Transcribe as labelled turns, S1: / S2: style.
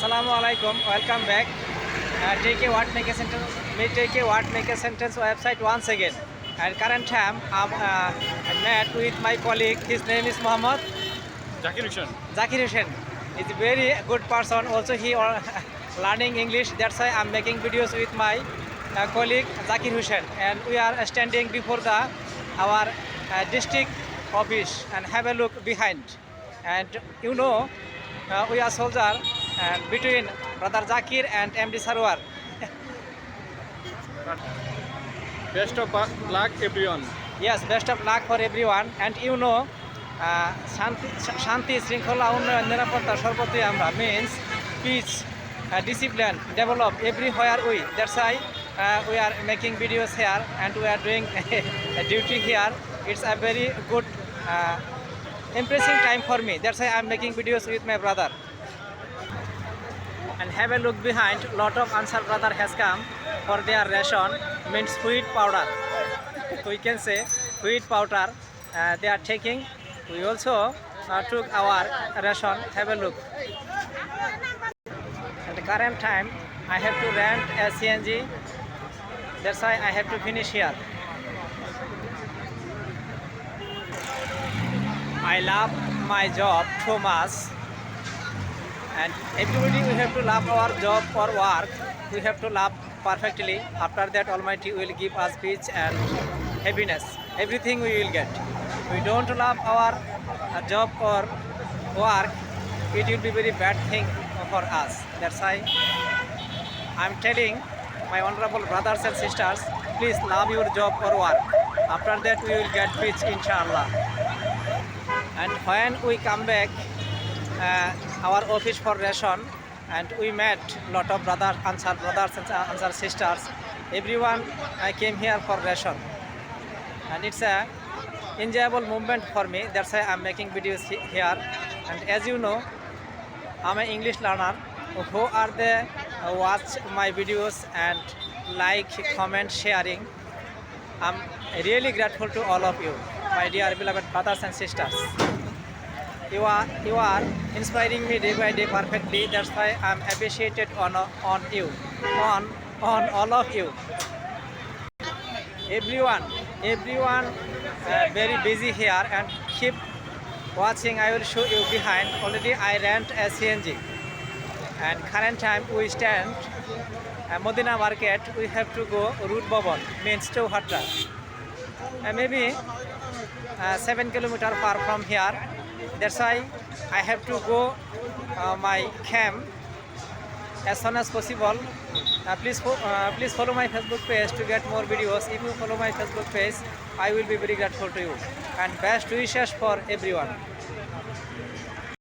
S1: Assalamu alaikum. Welcome back. Take a What Make a Sentence. Me take a What Make a Sentence website once again. And current time, I met with my colleague. His name is Muhammad
S2: Zakir Hussain.
S1: Zakir Hussain. He's a very good person. Also, he learning English. That's why I'm making videos with my colleague Zakir Hussain. And we are standing before our district office and have a look behind. And you know, we are soldier between brother Zakir and MD Sarwar.
S2: Best of luck, everyone.
S1: Yes, best of luck for everyone. And you know, শান্তি শৃঙ্খলা উন্নয়ন নিরাপত্তা সর্বত্রই আমরা means peace, discipline, develop everywhere we. That's why we are making videos here and we are doing a duty here. It's a very good, impressive time for me. That's why I'm making videos with my brother. And have a look behind. Lot of Ansar brother has come for their ration, means wheat powder. We can say wheat powder they are taking. We also took our ration. Have a look. At the current time, I have to rent a CNG. That's why I have to finish here. I love my job too much. And everybody, we have to love our job or work. We have to love perfectly. After that, Almighty will give us peace and happiness. Everything we will get. We don't love our job or work, it will be very bad thing for us. That's why I'm telling my honorable brothers and sisters, please love your job or work. After that, we will get peace, inshallah. And when we come back our office for ration, and we met lot of brothers, Ansar brothers and Ansar sisters. Everyone came here for ration, and it's a enjoyable moment for me. That's why I'm making videos here. And as you know, I'm an English learner. Who are they watch my videos and like, comment, sharing? I'm really grateful to all of you, my dear beloved brothers and sisters. You are inspiring me day by day perfectly. That's why I'm appreciated on you, on all of you. Everyone very busy here and keep watching. I will show you behind. Already I rent a CNG, and current time we stand Modina market. We have to go Route Bhavan, means Chowhatra, maybe 7 kilometers far from here. That's why I have to go my camp as soon as possible. Please follow my Facebook page to get more videos. If you follow my Facebook page, I will be very grateful to you. And best wishes for everyone.